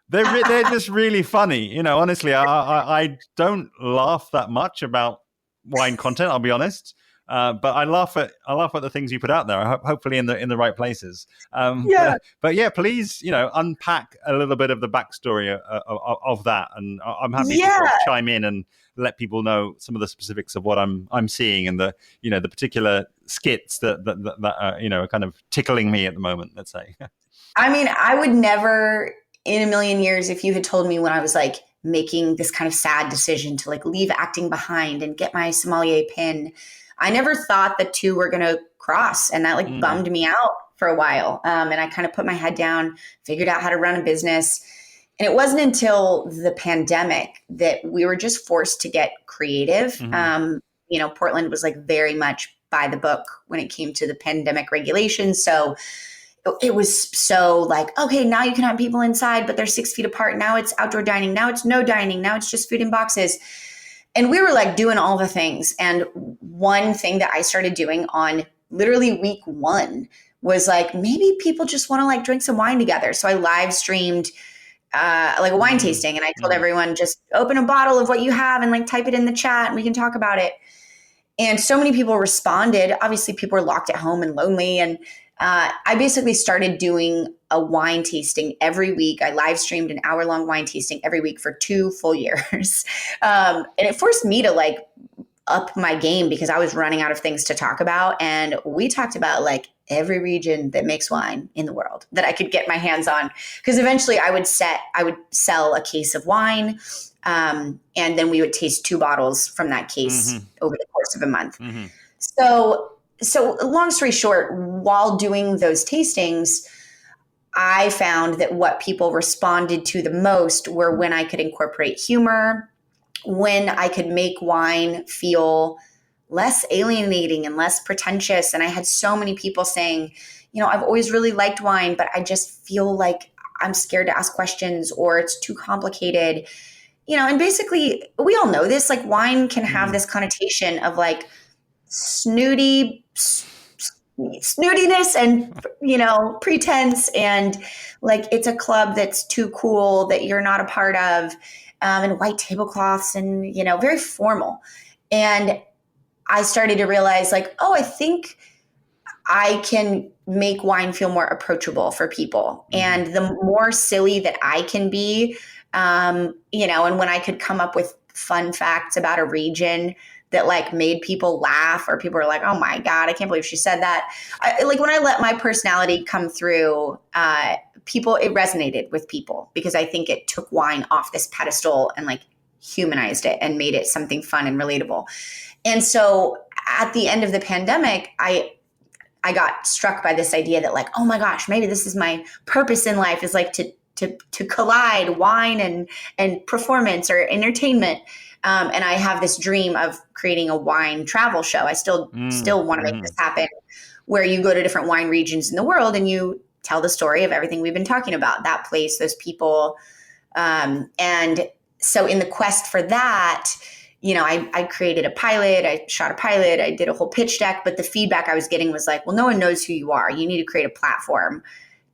they're just really funny. Honestly, I don't laugh that much about wine content, I'll be honest. But I laugh at the things you put out there. Hopefully in the right places. But yeah, please, unpack a little bit of the backstory of that, and I'm happy to sort of chime in and let people know some of the specifics of what I'm seeing, and the the particular skits that are kind of tickling me at the moment. Let's say. I mean, I would never in a million years, if you had told me when I was like making this kind of sad decision to like leave acting behind and get my sommelier pin, I never thought the two were going to cross, and that like bummed me out for a while. And I kind of put my head down, figured out how to run a business. And it wasn't until the pandemic that we were just forced to get creative. Portland was like very much by the book when it came to the pandemic regulations. So it was so like, okay, now you can have people inside, but they're 6 feet apart. Now it's outdoor dining. Now it's no dining. Now it's just food in boxes. And we were like doing all the things. And one thing that I started doing on literally week one was like, maybe people just want to like drink some wine together. So I live streamed like a wine tasting, and I told everyone, just open a bottle of what you have and like type it in the chat and we can talk about it. And so many people responded. Obviously, people were locked at home and lonely. And I basically started doing a wine tasting every week. I live streamed an hour-long wine tasting every week for 2 full years. And it forced me to like up my game because I was running out of things to talk about. And we talked about like every region that makes wine in the world that I could get my hands on. Because eventually I would sell a case of wine. And then we would taste 2 bottles from that case over the course of a month. So long story short, while doing those tastings, I found that what people responded to the most were when I could incorporate humor, when I could make wine feel less alienating and less pretentious. And I had so many people saying, I've always really liked wine, but I just feel like I'm scared to ask questions or it's too complicated. And basically we all know this, like wine can have this connotation of like snootiness and, pretense. And like, it's a club that's too cool that you're not a part of, and white tablecloths and, very formal. And I started to realize like, I think I can make wine feel more approachable for people. And the more silly that I can be, and when I could come up with fun facts about a region that like made people laugh, or people were like, oh my God, I can't believe she said that. Like when I let my personality come through, it resonated with people because I think it took wine off this pedestal and like humanized it and made it something fun and relatable. And so at the end of the pandemic, I got struck by this idea that like, oh my gosh, maybe this is my purpose in life, is like to collide wine and performance or entertainment. And I have this dream of creating a wine travel show. I still want to make this happen, where you go to different wine regions in the world and you tell the story of everything we've been talking about, that place, those people. And so in the quest for that, I created a pilot, I shot a pilot, I did a whole pitch deck, but the feedback I was getting was like, well, no one knows who you are. You need to create a platform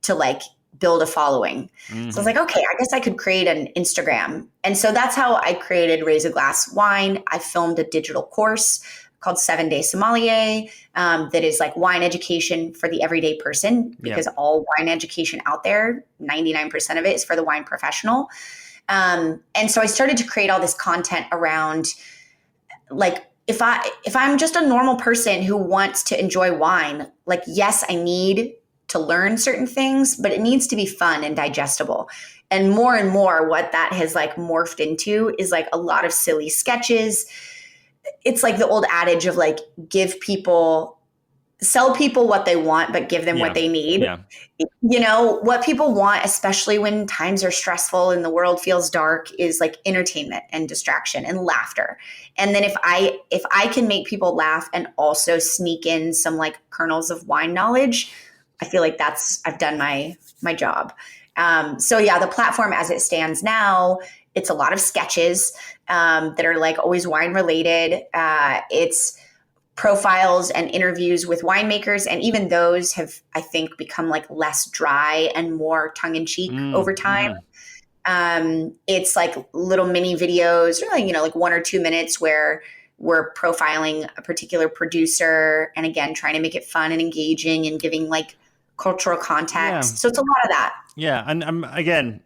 to like build a following. So I was like, okay, I guess I could create an Instagram. And so that's how I created Raise a Glass Wine. I filmed a digital course called 7-Day Sommelier, that is like wine education for the everyday person, because all wine education out there, 99% of it is for the wine professional. And so I started to create all this content around like, if I'm just a normal person who wants to enjoy wine, like, yes, I need to learn certain things, but it needs to be fun and digestible. And more what that has like morphed into is like a lot of silly sketches. It's like the old adage of like, sell people what they want, but give them what they need. What people want, especially when times are stressful and the world feels dark, is like entertainment and distraction and laughter. And then if I can make people laugh and also sneak in some like kernels of wine knowledge, I feel like I've done my job. So the platform as it stands now, it's a lot of sketches that are like always wine related. It's profiles and interviews with winemakers. And even those have, I think, become like less dry and more tongue in cheek over time. It's like little mini videos, really, like 1 or 2 minutes where we're profiling a particular producer. And again, trying to make it fun and engaging and giving like cultural context. So it's a lot of that. Yeah. And again,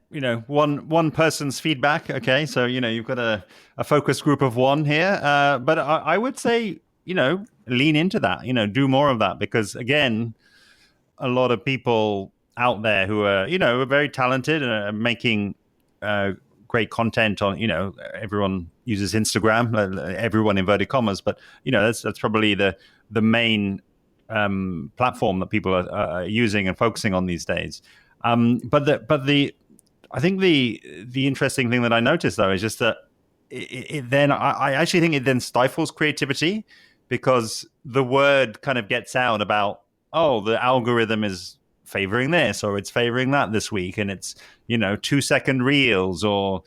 one person's feedback. Okay. So, you've got a focus group of one here. But I would say, lean into that, do more of that, because again, a lot of people out there who are, are very talented and are making great content on, everyone uses Instagram, everyone inverted commas, but that's probably the main platform that people are using and focusing on these days. But I think the interesting thing that I noticed though is just that I actually think it then stifles creativity, because the word kind of gets out about, the algorithm is favoring this or it's favoring that this week, and it's 2-second reels, or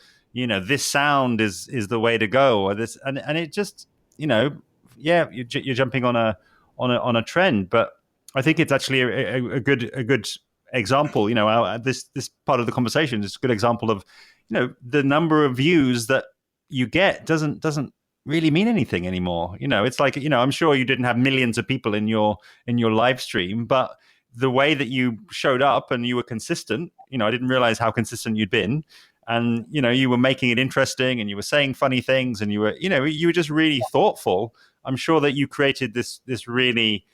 this sound is the way to go, or this, and it just, yeah, you're jumping on a trend. But I think it's actually a good example. This part of the conversation is a good example of, the number of views that you get doesn't really mean anything anymore. It's like, I'm sure you didn't have millions of people in your live stream, but the way that you showed up and you were consistent, I didn't realize how consistent you'd been. And, you were making it interesting, and you were saying funny things, and you were just really thoughtful. I'm sure that you created this really,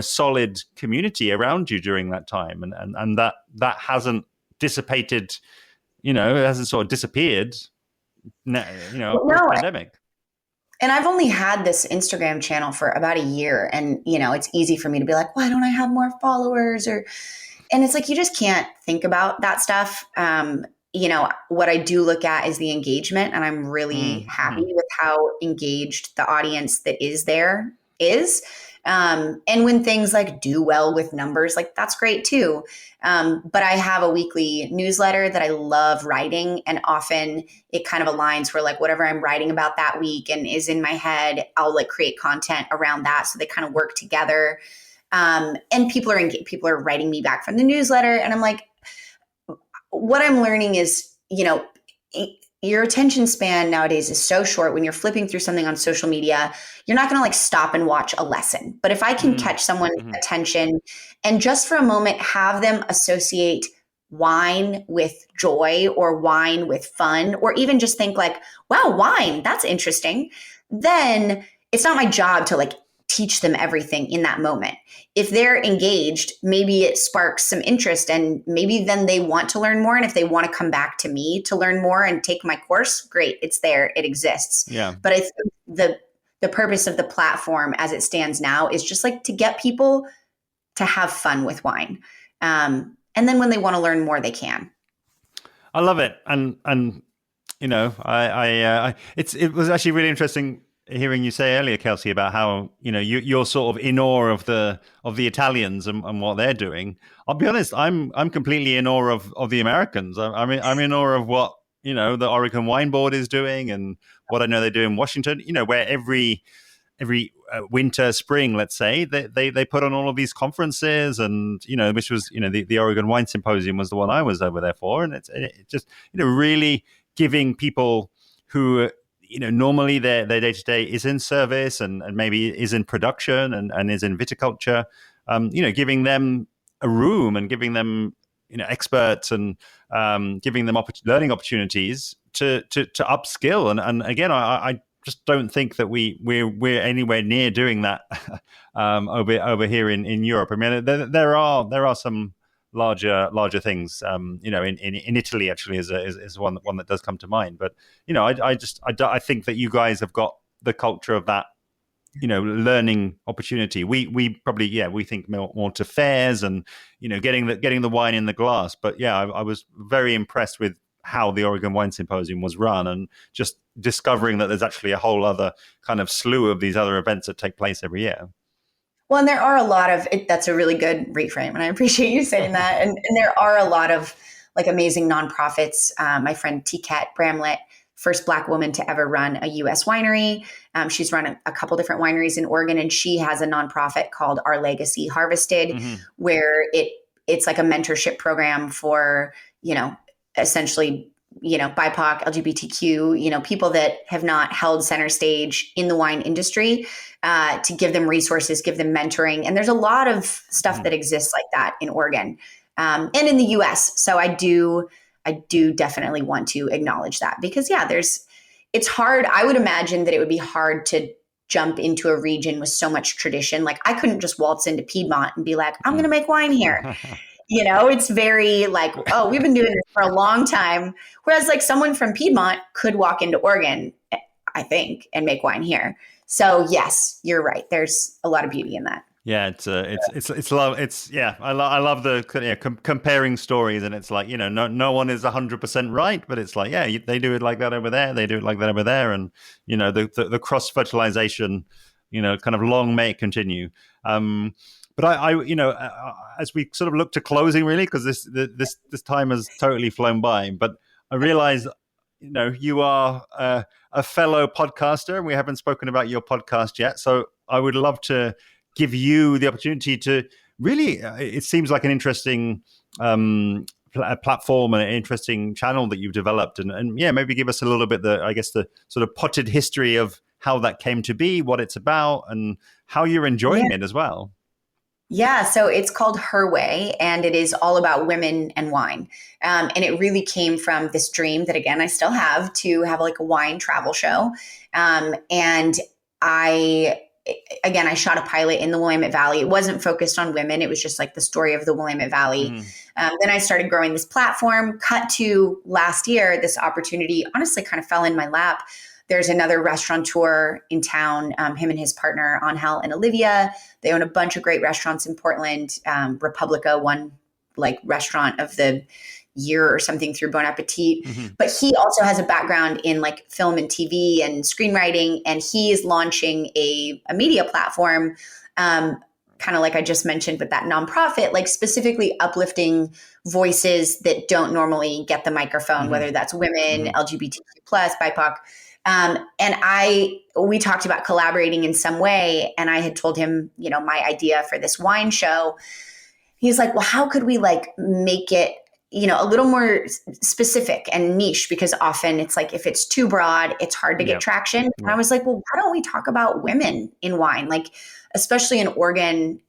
solid community around you during that time. And that hasn't dissipated, it hasn't sort of disappeared, post-pandemic. And I've only had this Instagram channel for about a year, and it's easy for me to be like, why don't I have more followers? And it's like, you just can't think about that stuff. What I do look at is the engagement, and I'm really happy with how engaged the audience that is there is. And when things like do well with numbers, like that's great too. But I have a weekly newsletter that I love writing, and often it kind of aligns where like whatever I'm writing about that week and is in my head, I'll like create content around that. So they kind of work together. And people are writing me back from the newsletter, and I'm like, what I'm learning is, your attention span nowadays is so short. When you're flipping through something on social media, you're not going to like stop and watch a lesson. But if I can catch someone's attention and just for a moment have them associate wine with joy or wine with fun, or even just think like, wow, wine, that's interesting, then it's not my job to like teach them everything in that moment. If they're engaged, maybe it sparks some interest, and maybe then they want to learn more. And if they want to come back to me to learn more and take my course, great, it's there, it exists. Yeah. But I think the purpose of the platform as it stands now is just like to get people to have fun with wine. And then when they want to learn more, they can. I love it. And it was actually really interesting hearing you say earlier, Kelsey, about how you're sort of in awe of the Italians and what they're doing. I'll be honest, I'm completely in awe of the Americans. I'm in awe of what the Oregon Wine Board is doing, and what I know they do in Washington. Where every winter, spring, let's say, they put on all of these conferences, and which was the Oregon Wine Symposium was the one I was over there for, and it just really giving people who normally their day-to-day is in service and maybe is in production and is in viticulture, giving them a room and giving them experts and giving them learning opportunities to upskill. And again, I just don't think that we're anywhere near doing that over here in Europe. I mean, there are some larger things. In Italy actually is one that does come to mind. But I think that you guys have got the culture of that learning opportunity. We probably we think more to fairs and getting the wine in the glass. But I was very impressed with how the Oregon Wine Symposium was run, and just discovering that there's actually a whole other kind of slew of these other events that take place every year. Well, and there are a lot of that's a really good reframe, and I appreciate you saying that. And there are a lot of like amazing nonprofits. My friend T-Cat Bramlett, first Black woman to ever run a U.S. winery. She's run a couple different wineries in Oregon, and she has a nonprofit called Our Legacy Harvested, where it's like a mentorship program for essentially BIPOC, LGBTQ, people that have not held center stage in the wine industry, to give them resources, give them mentoring. And there's a lot of stuff that exists like that in Oregon, and in the US. So I do definitely want to acknowledge that, because it's hard. I would imagine that it would be hard to jump into a region with so much tradition. Like I couldn't just waltz into Piedmont and be like, I'm going to make wine here. It's very like, oh, we've been doing this for a long time. Whereas like someone from Piedmont could walk into Oregon, I think, and make wine here. So yes, you're right. There's a lot of beauty in that. Yeah, it's love. I love the comparing stories, and it's like no one is 100% right, but it's like they do it like that over there, they do it like that over there, and the cross fertilization, kind of long may it continue. But I as we sort of look to closing, really, because this time has totally flown by. But I realize, you are a fellow podcaster, and we haven't spoken about your podcast yet. So I would love to give you the opportunity to really, it seems like an interesting platform and an interesting channel that you've developed. And yeah, maybe give us a little bit, the sort of potted history of how that came to be, what it's about, and how you're enjoying it as well. Yeah, so it's called Her Way, and it is all about women and wine. And it really came from this dream that, again, I still have, to have like a wine travel show. And I shot a pilot in the Willamette Valley. It wasn't focused on women. It was just like the story of the Willamette Valley. Then I started growing this platform. Cut to last year, this opportunity honestly kind of fell in my lap. There's another restaurateur in town, him and his partner, Angel and Olivia. They own a bunch of great restaurants in Portland. Republica won like restaurant of the year or something through Bon Appetit. But he also has a background in like film and TV and screenwriting. And he is launching a media platform, kind of like I just mentioned with that nonprofit, like specifically uplifting voices that don't normally get the microphone, whether that's women, LGBTQ+, BIPOC. And we talked about collaborating in some way. And I had told him, my idea for this wine show. He's like, well, how could we like make it, a little more specific and niche? Because often it's like, if it's too broad, it's hard to get traction. And I was like, well, why don't we talk about women in wine? Like, especially in Oregon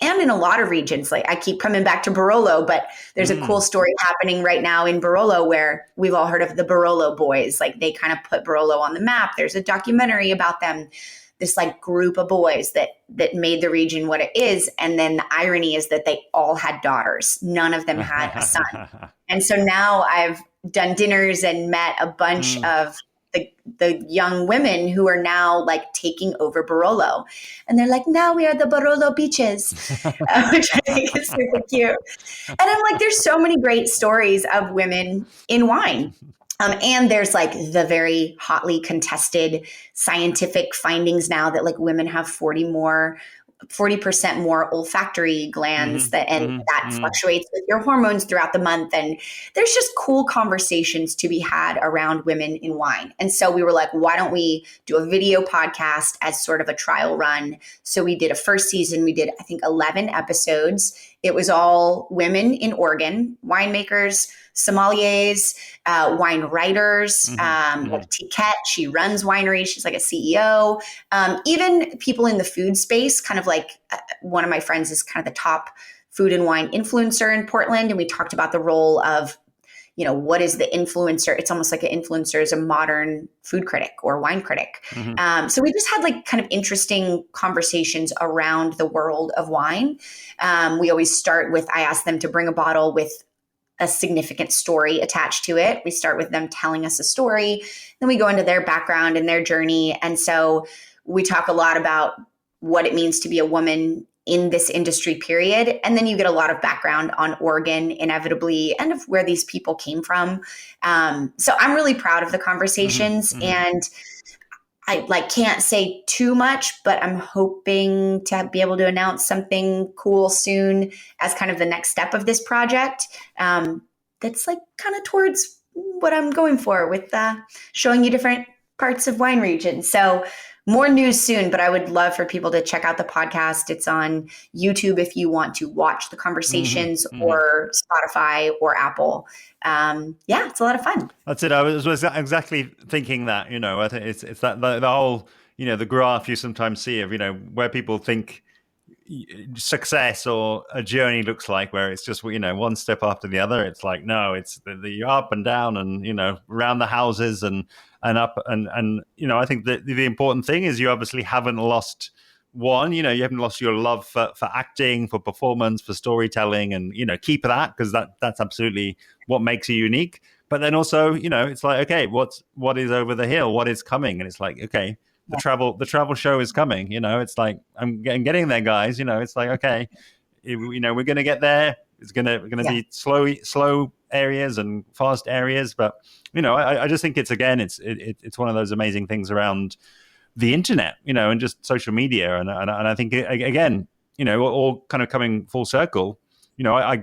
and in a lot of regions. Like, I keep coming back to Barolo, but there's a cool story happening right now in Barolo where we've all heard of the Barolo boys. Like, they kind of put Barolo on the map. There's a documentary about them, this like group of boys that made the region what it is. And then the irony is that they all had daughters. None of them had a son. And so now I've done dinners and met a bunch of the young women who are now like taking over Barolo. And they're like, now we are the Barolo Beaches, which I think is super cute. And I'm like, there's so many great stories of women in wine. And there's like the very hotly contested scientific findings now that like women have 40% more olfactory glands that fluctuates with your hormones throughout the month. And there's just cool conversations to be had around women in wine. And so we were like, why don't we do a video podcast as sort of a trial run? So we did a first season. We did, I think, 11 episodes. It was all women in Oregon, winemakers, sommeliers, wine writers, like Tiquette, she runs wineries. She's like a CEO. Even people in the food space, kind of like one of my friends is kind of the top food and wine influencer in Portland. And we talked about the role of, what is the influencer? It's almost like an influencer is a modern food critic or wine critic. So we just had like kind of interesting conversations around the world of wine. We always start with, I ask them to bring a bottle with a significant story attached to it. We start with them telling us a story, then we go into their background and their journey. And so we talk a lot about what it means to be a woman in this industry period. And then you get a lot of background on Oregon, inevitably, and of where these people came from. So I'm really proud of the conversations. And I can't say too much, but I'm hoping to be able to announce something cool soon as kind of the next step of this project. That's like kind of towards what I'm going for with showing you different parts of wine regions. So more news soon, but I would love for people to check out the podcast. It's on YouTube if you want to watch the conversations, or Spotify or Apple. It's a lot of fun. That's it. I was exactly thinking that, I think it's that the whole, the graph you sometimes see of, where people think success or a journey looks like, where it's just, one step after the other. It's like, no, it's the up and down and, around the houses and up. And I think that the important thing is you obviously haven't lost you haven't lost your love for acting, for performance, for storytelling, and, keep that, because that's absolutely what makes you unique. But then also, it's like, okay, what is over the hill? What is coming? And it's like, okay, the travel show is coming. It's like, I'm getting there, guys. It's like, okay, we're going to get there. It's going to be slow areas and fast areas. But, I just think it's one of those amazing things around the internet, and just social media. And I think, again, all kind of coming full circle, I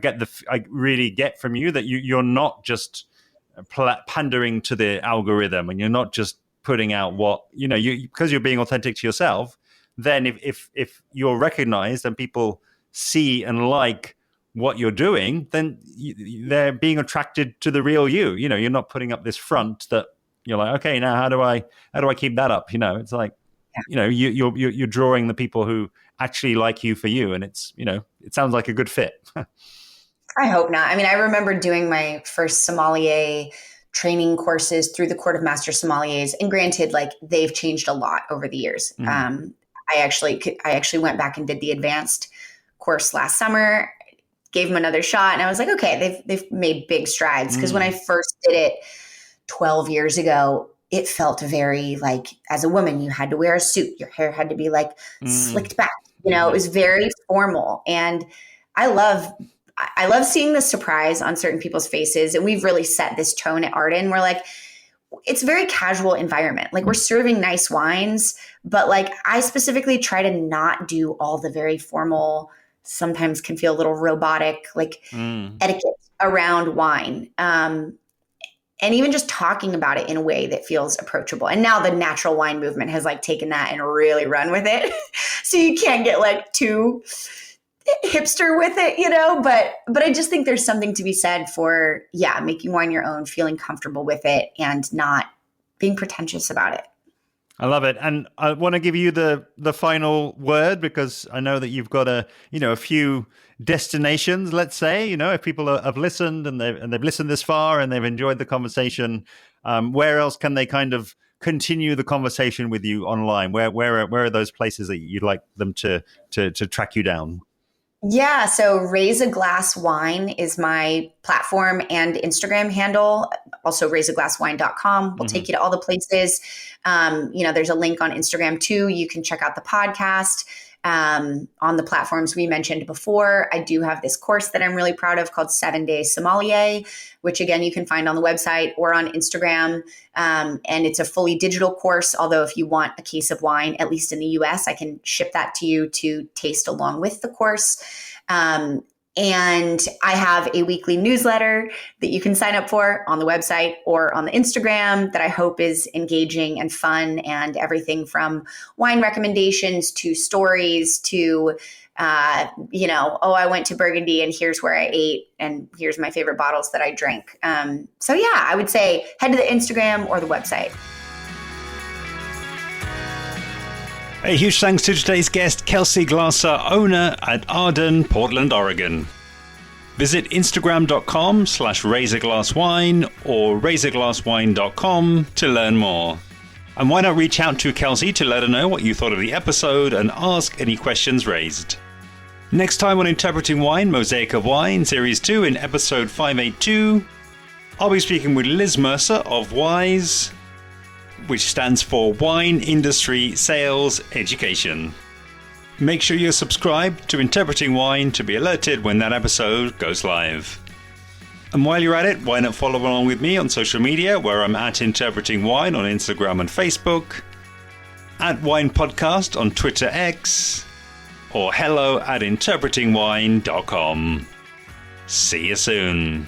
really get from you that you're not just pandering to the algorithm, and you're not just putting out what, because you're being authentic to yourself, then if you're recognized and people see and like what you're doing, then they're being attracted to the real you. You're not putting up this front that you're like, okay, now how do I keep that up? It's like, you're drawing the people who actually like you for you, and it's, it sounds like a good fit. I hope not. I mean, I remember doing my first sommelier training courses through the Court of Master Sommeliers, and granted, like, they've changed a lot over the years. I actually went back and did the advanced course last summer, gave them another shot, and I was like, okay, they've made big strides. Because when I first did it 12 years ago, it felt very like, as a woman, you had to wear a suit. Your hair had to be like slicked back. It was very formal. And I love seeing the surprise on certain people's faces. And we've really set this tone at Arden. We're like, it's a very casual environment. Like, we're serving nice wines, but like, I specifically try to not do all the very formal, sometimes can feel a little robotic, like etiquette around wine. And even just talking about it in a way that feels approachable. And now the natural wine movement has like taken that and really run with it. So you can't get like too hipster with it, but I just think there's something to be said for, making wine your own, feeling comfortable with it, and not being pretentious about it. I love it. And I want to give you the final word, because I know that you've got a few destinations, let's say, if people have listened and they've listened this far and they've enjoyed the conversation, where else can they kind of continue the conversation with you online? Where are those places that you'd like them to track you down? Yeah. So Raise a Glass Wine is my platform and Instagram handle. Also raiseaglasswine.com will take you to all the places. There's a link on Instagram too. You can check out the podcast on the platforms we mentioned before. I do have this course that I'm really proud of called 7 Day Sommelier, which again, you can find on the website or on Instagram. And it's a fully digital course. Although if you want a case of wine, at least in the US, I can ship that to you to taste along with the course. And I have a weekly newsletter that you can sign up for on the website or on the Instagram that I hope is engaging and fun, and everything from wine recommendations to stories to, I went to Burgundy and here's where I ate and here's my favorite bottles that I drank. I would say head to the Instagram or the website. A huge thanks to today's guest, Kelsey Glasser, owner at Arden, Portland, Oregon. Visit Instagram.com/raiseaglasswine or raiseaglasswine.com to learn more. And why not reach out to Kelsey to let her know what you thought of the episode and ask any questions raised. Next time on Interpreting Wine, Mosaic of Wine, Series 2 in episode 582, I'll be speaking with Liz Mercer of WISE, which stands for Wine Industry Sales Education. Make sure you're subscribed to Interpreting Wine to be alerted when that episode goes live. And while you're at it, why not follow along with me on social media, where I'm at Interpreting Wine on Instagram and Facebook, at Wine Podcast on Twitter X, or hello@interpretingwine.com. See you soon.